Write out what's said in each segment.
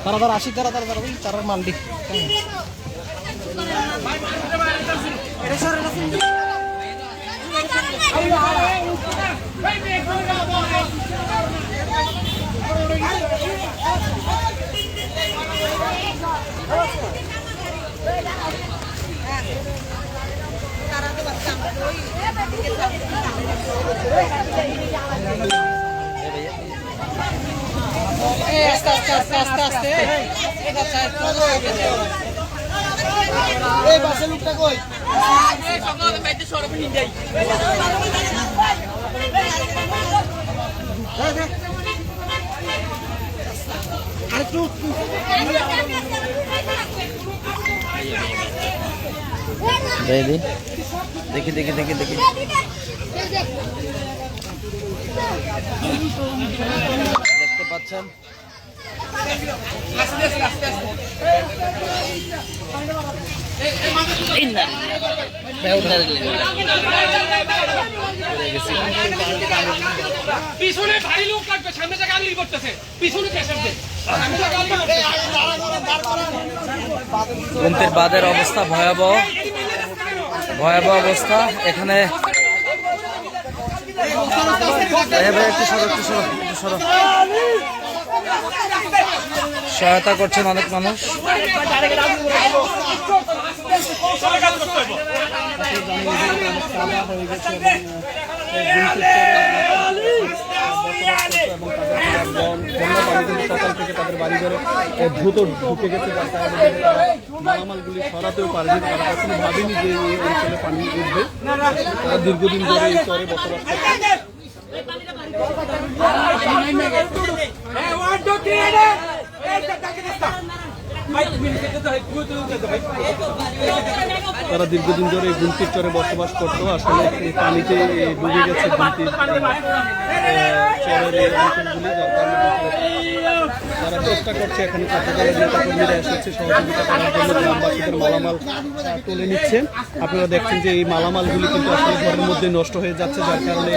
তারা আসি তারা মালডি আস্তে বাসে লোকটা কই দেখি দেখতে পাচ্ছেন পিছনে ভারী লোক লাগবে, সামনে থেকে গালি করতেছে, পিছনে পেশেন্টদের গুমতির বাঁধের অবস্থা ভয়াবহ অবস্থা। এখানে একটু সরো সহায়তা করছেন অনেক মানুষ। সকাল থেকে তাদের বাড়ি ঘরে দ্রুত ঢুকে গেছে, যার কারণে মালামালগুলি সরাতেও পারেনি। তারা কখনো ভাবেনি যে এই অঞ্চলে পানি উঠবে। তারা দীর্ঘদিন ধরে এই চরে বসবাস করছে। তারা দীর্ঘদিন ধরে এই গুমতির চরে বসবাস করতো। আসলে পানিতে ডুবে গেছে গুমতির চরের এই অঞ্চলগুলি, যার কারণে তারা চেষ্টা করছে। এখানে ছাত্রদলের নেতাকর্মীরা এসেছে সহযোগিতা করার জন্য, গ্রামবাসীদের মালামাল তুলে নিচ্ছেন। আপনারা দেখছেন যে এই মালামালগুলি কিন্তু আসলে ঘরের মধ্যে নষ্ট হয়ে যাচ্ছে, যার কারণে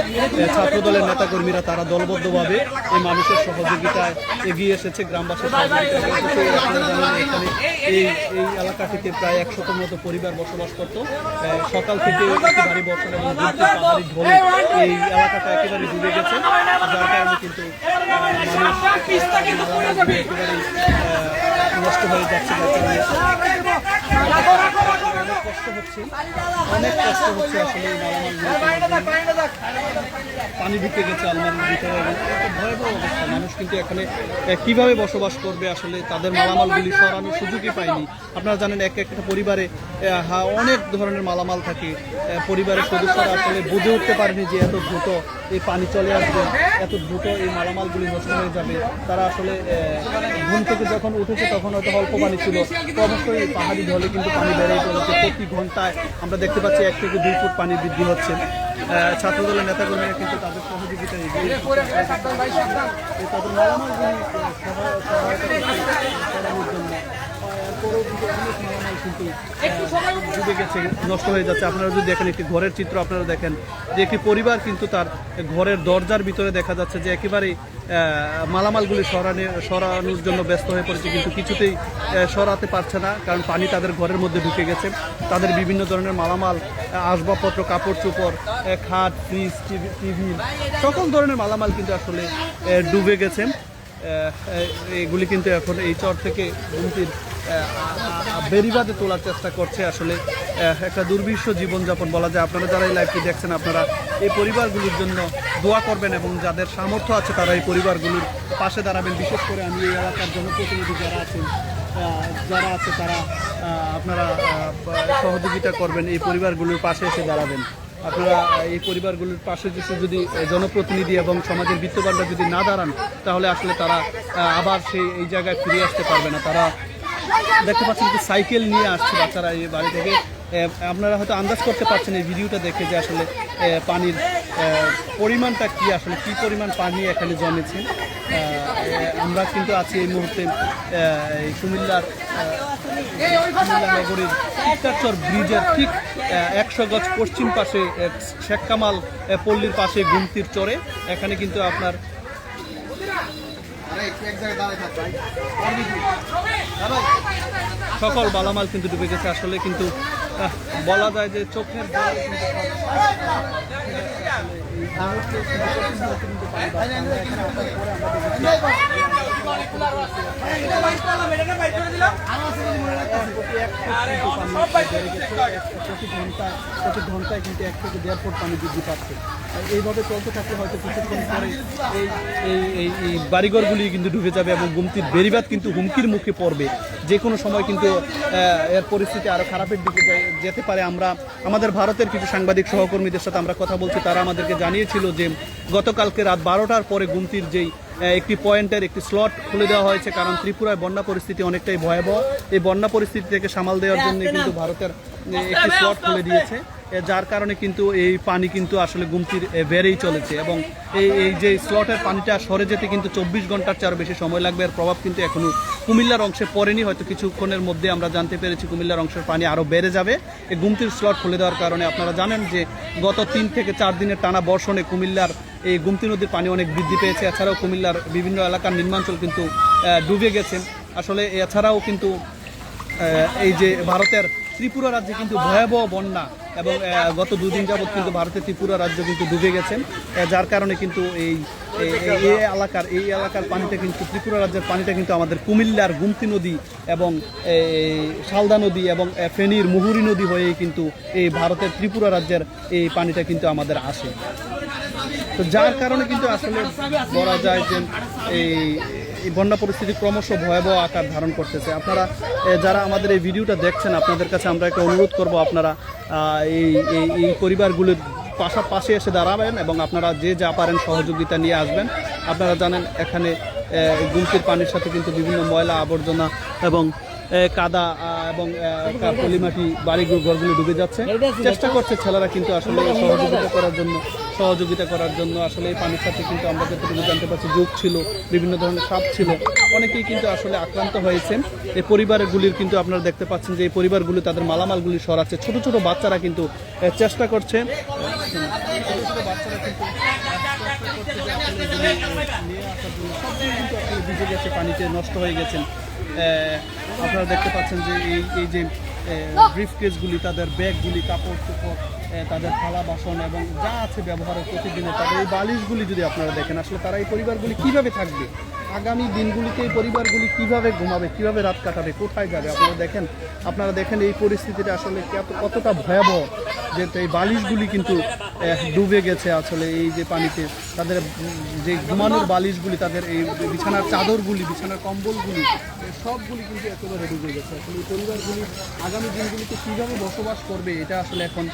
ছাত্রদলের নেতাকর্মীরা তারা দলবদ্ধভাবে এই মানুষের সহযোগিতায় এগিয়ে এসেছে, গ্রামবাসীর সহযোগিতা এসেছে। আপনারা জানেন এখানে এই এলাকাটিতে প্রায় 100 মতো পরিবার বসবাস করত। সকাল থেকে ভারী বর্ষণ এবং পাহাড়ি ঢলে এই এলাকাটা একেবারে ডুবে গেছে, যার কারণে কিন্তু একেবারে নষ্ট হয়ে যাচ্ছে। অনেক কষ্ট হচ্ছে আসলে এই মালামাল পানি ঢুকে গেছে আলমারির ভিতরে। ভয়াবহ অবস্থা। মানুষ কিন্তু এখানে কিভাবে বসবাস করবে, আসলে তাদের মালামালগুলি সরানোর সুযোগই পায়নি। আপনারা জানেন একটা পরিবারে অনেক ধরনের মালামাল থাকে। পরিবারের সদস্যরা আসলে বুঝে উঠতে পারেনি যে এত দ্রুত এই পানি চলে আসবে, এত দ্রুত এই মালামালগুলি নষ্ট হয়ে যাবে। তারা আসলে ঘুম থেকে যখন উঠেছে তখন হয়তো অল্প পানি ছিল, অবশ্যই পাহাড়ি ঢলে কিন্তু পানি বেড়েই চলেছে। প্রতি ঘন্টায় আমরা দেখতে পাচ্ছি 1 থেকে 2 ফুট পানি বৃদ্ধি হচ্ছে। ছাত্রদলের নেতাকর্মীরা কিন্তু তাদের সহযোগিতা এগিয়ে তাদের মালামালগুলি সরানোর জন্য কিন্তু ডুবে গেছে, নষ্ট হয়ে যাচ্ছে। আপনারা যদি দেখেন একটি ঘরের চিত্র, আপনারা দেখেন যে একটি পরিবার কিন্তু তার ঘরের দরজার ভিতরে দেখা যাচ্ছে যে একেবারেই মালামালগুলি সরানোর জন্য ব্যস্ত হয়ে পড়েছে, কিন্তু কিছুতেই সরাতে পারছে না, কারণ পানি তাদের ঘরের মধ্যে ঢুকে গেছে। তাদের বিভিন্ন ধরনের মালামাল, আসবাবপত্র, কাপড় চোপড়, খাট, ফ্রিজ, টিভি, সকল ধরনের মালামাল কিন্তু আসলে ডুবে গেছে। এগুলি কিন্তু এখন এই চর থেকে গুমতির বেরিবাদে তোলার চেষ্টা করছে। আসলে একটা দুর্বিষহ জীবনযাপন বলা যায়। আপনারা যারা এই লাইভটি দেখছেন, আপনারা এই পরিবারগুলির জন্য দোয়া করবেন এবং যাদের সামর্থ্য আছে তারা এই পরিবারগুলির পাশে দাঁড়াবেন। বিশেষ করে আমি এই এলাকার জনপ্রতিনিধি যারা আছে তারা আপনারা সহযোগিতা করবেন, এই পরিবারগুলির পাশে এসে দাঁড়াবেন। আপনারা এই পরিবারগুলির পাশে যদি জনপ্রতিনিধি এবং সমাজের বিত্তবানরা যদি না দাঁড়ান, তাহলে আসলে তারা আবার এই জায়গায় ফিরে আসতে পারবে না। তারা দেখতে পাচ্ছেন যে সাইকেল নিয়ে আসছে বাচ্চারা এই বাড়ি থেকে আপনারা হয়তো আন্দাজ করতে পারছেন এই ভিডিওটা দেখে যে আসলে পানির পরিমাণটা কি, আসলে কি পরিমাণ পানি এখানে জমেছে। আমরা কিন্তু আছি এই মুহূর্তে এই কুমিল্লা নগরীর টিক্কারচর ব্রিজের ঠিক 100 গজ পশ্চিম পাশে শেখ কামাল পল্লীর পাশে গুমতির চরে। এখানে কিন্তু আপনার সকল মালামাল কিন্তু ডুবে গেছে। আসলে কিন্তু বলা যায় যে চোখের জলে কিন্তু প্রতি ঘন্টায় কিন্তু 1 থেকে 1.5 ফুট পানি বৃদ্ধি পাচ্ছে। এইভাবে চলতে থাকলে হয়তো কিছুক্ষণ পরে এই বাড়িঘরগুলি কিন্তু ডুবে যাবে এবং গুমতির বেড়িবাঁধ কিন্তু হুমকির মুখে পড়বে। যে কোনো সময় কিন্তু এর পরিস্থিতি আরও খারাপের দিকে যেতে পারে। আমরা আমাদের ভারতের কিছু সাংবাদিক সহকর্মীদের সাথে আমরা কথা বলছি, তারা আমাদেরকে জানিয়েছিল যে গতকালকে রাত 12টার পরে গুমতির যেই একটি পয়েন্টের একটি স্লট খুলে দেওয়া হয়েছে, কারণ ত্রিপুরায় বন্যা পরিস্থিতি অনেকটাই ভয়াবহ। এই বন্যা পরিস্থিতি থেকে সামাল দেওয়ার জন্য কিন্তু ভারতের একটি স্লট খুলে দিয়েছে, যার কারণে কিন্তু এই পানি কিন্তু আসলে গুমতির বেড়েই চলেছে এবং এই যে স্লটের পানিটা সরে যেতে কিন্তু 24 ঘন্টার চেয়ে বেশি সময় লাগবে। এর প্রভাব কিন্তু এখনও কুমিল্লার অংশে পড়েনি, হয়তো কিছুক্ষণের মধ্যে আমরা জানতে পেরেছি কুমিল্লার অংশের পানি আরও বেড়ে যাবে এই গুমতির স্লট খুলে দেওয়ার কারণে। আপনারা জানেন যে গত 3 থেকে 4 দিনের টানা বর্ষণে কুমিল্লার এই গুমতি নদীর পানি অনেক বৃদ্ধি পেয়েছে। এছাড়াও কুমিল্লার বিভিন্ন এলাকার নিম্নাঞ্চল কিন্তু ডুবে গেছে। আসলে এছাড়াও কিন্তু এই যে ভারতের ত্রিপুরা রাজ্যে কিন্তু ভয়াবহ বন্যা এবং গত 2 দিন যাবৎ কিন্তু ভারতের ত্রিপুরা রাজ্য কিন্তু ডুবে গেছেন, যার কারণে কিন্তু এই এলাকার পানিটা কিন্তু ত্রিপুরা রাজ্যের পানিটা কিন্তু আমাদের কুমিল্লার গুমতি নদী এবং শালদা নদী এবং ফেনীর মুহুরী নদী হয়ে কিন্তু এই ভারতের ত্রিপুরা রাজ্যের এই পানিটা কিন্তু আমাদের আসে। তো যার কারণে কিন্তু আসলে বলা যায় যে এই বন্যা পরিস্থিতি ক্রমশ ভয়াবহ আকার ধারণ করতেছে। আপনারা যারা আমাদের এই ভিডিওটা দেখছেন, আপনাদের কাছে আমরা একটা অনুরোধ করব, আপনারা এই পরিবারগুলির পাশে এসে দাঁড়াবেন এবং আপনারা যে যা পারেন সহযোগিতা নিয়ে আসবেন। আপনারা জানেন এখানে গুমতির পানির সাথে কিন্তু বিভিন্ন ময়লা আবর্জনা এবং কাদা এবং পলিমাটি ঘরগুলো ডুবে যাচ্ছে। চেষ্টা করছে ছেলেরা কিন্তু আসলে সহযোগিতা করার জন্য আসলে এই পানির সাথে কিন্তু আমরা যতটুকু জানতে পারছি যোগ ছিল, বিভিন্ন ধরনের সাপ ছিল, অনেকেই কিন্তু আসলে আক্রান্ত হয়েছেন। এই পরিবারগুলির কিন্তু আপনারা দেখতে পাচ্ছেন যে এই পরিবারগুলি তাদের মালামালগুলি সরাচ্ছে। ছোট ছোট বাচ্চারা কিন্তু চেষ্টা করছে ভিজে গেছে, পানিতে নষ্ট হয়ে গেছেন। আপনারা দেখতে পাচ্ছেন যে এই যে ব্রিফ কেসগুলি, তাদের ব্যাগগুলি, কাপড় চোপড়, তাদের থালা বাসন এবং যা আছে ব্যবহারের প্রতিদিনের, তাদের এই বালিশগুলি যদি আপনারা দেখেন, আসলে তারা এই পরিবারগুলি কিভাবে থাকবে, আগামী দিনগুলিতে এই পরিবারগুলি কিভাবে ঘুমাবে, কিভাবে রাত কাটাবে, কোথায় যাবে। আপনারা দেখেন এই পরিস্থিতিটা আসলে কতটা ভয়াবহ, যে এই বালিশগুলি কিন্তু ডুবে গেছে। আসলে এই যে পানিতে তাদের যে ঘুমানোর বালিশগুলি, তাদের এই বিছানার চাদরগুলি, বিছানার কম্বলগুলি, সবগুলি কিন্তু একেবারে ডুবে গেছে। আসলে এই পরিবারগুলি আগামী দিনগুলিতে কীভাবে বসবাস করবে এটা আসলে এখন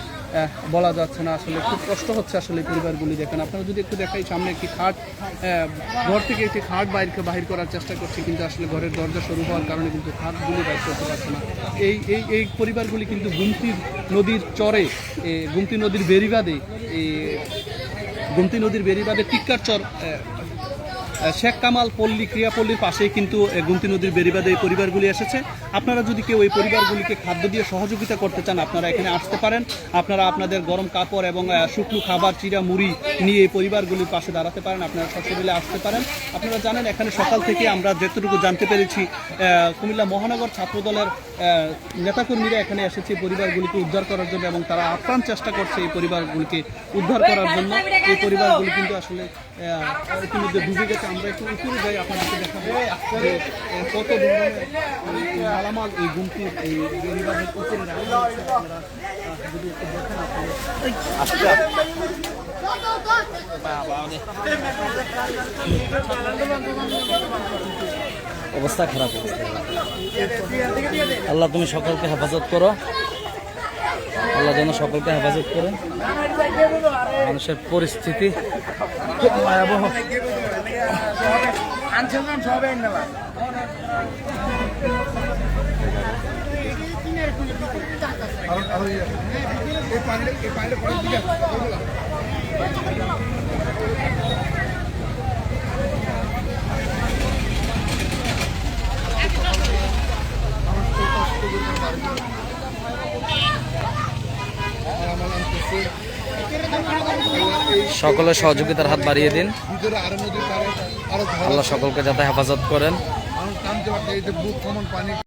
বলা যাচ্ছে না। আসলে খুব কষ্ট হচ্ছে আসলে এই পরিবারগুলি। দেখেন, আপনারা যদি একটু দেখাই, সামনে একটি খাট, ঘর থেকে একটি খাট বাহির করার চেষ্টা করছে, কিন্তু আসলে ঘরের দরজা শুরু হওয়ার কারণে কিন্তু খাটগুলি বাইর করতে পারছে না। এই পরিবারগুলি কিন্তু গুমতি নদীর চরে, গুমতি নদীর বেড়িবাঁধে টিক্কারচর শেখ কামাল পল্লী ক্রিয়াপল্লীর পাশেই কিন্তু গুমতি নদীর বেড়িবাঁধে এই পরিবারগুলি এসেছে। আপনারা যদি কেউ এই পরিবারগুলিকে খাদ্য দিয়ে সহযোগিতা করতে চান, আপনারা এখানে আসতে পারেন। আপনারা আপনাদের গরম কাপড় এবং শুকনো খাবার, চিড়া মুড়ি নিয়ে এই পরিবারগুলির পাশে দাঁড়াতে পারেন, আপনারা সশরীরে আসতে পারেন। আপনারা জানেন এখানে সকাল থেকে আমরা যতটুকু জানতে পেরেছি, কুমিল্লা মহানগর ছাত্রদলের নেতাকর্মীরা এখানে এসেছে পরিবারগুলিকে উদ্ধার করার জন্য এবং তারা আপ্রাণ চেষ্টা করছে এই পরিবারগুলিকে উদ্ধার করার জন্য। এই পরিবারগুলি কিন্তু আসলে ইতিমধ্যে ডুবে গেছে। আমরা একটু উপরে যাই, আপনাদেরকে দেখাবো যে কত ধরনের মালামাল এই গুমতির এই বেড়িবাঁধের উপরে রাখা হয়েছে। আপনারা যদি একটু দেখেন, অবস্থা খারাপ। আল্লাহ তুমি সকলকে হেফাজত করো, আল্লাহ যেন সকলকে হেফাজত করে। মানুষের পরিস্থিতি খুব ভয়াবহ। সকলের সহযোগিতার হাত বাড়িয়ে দিন। আল্লাহ সকলকে যাতে হেফাজত করেন।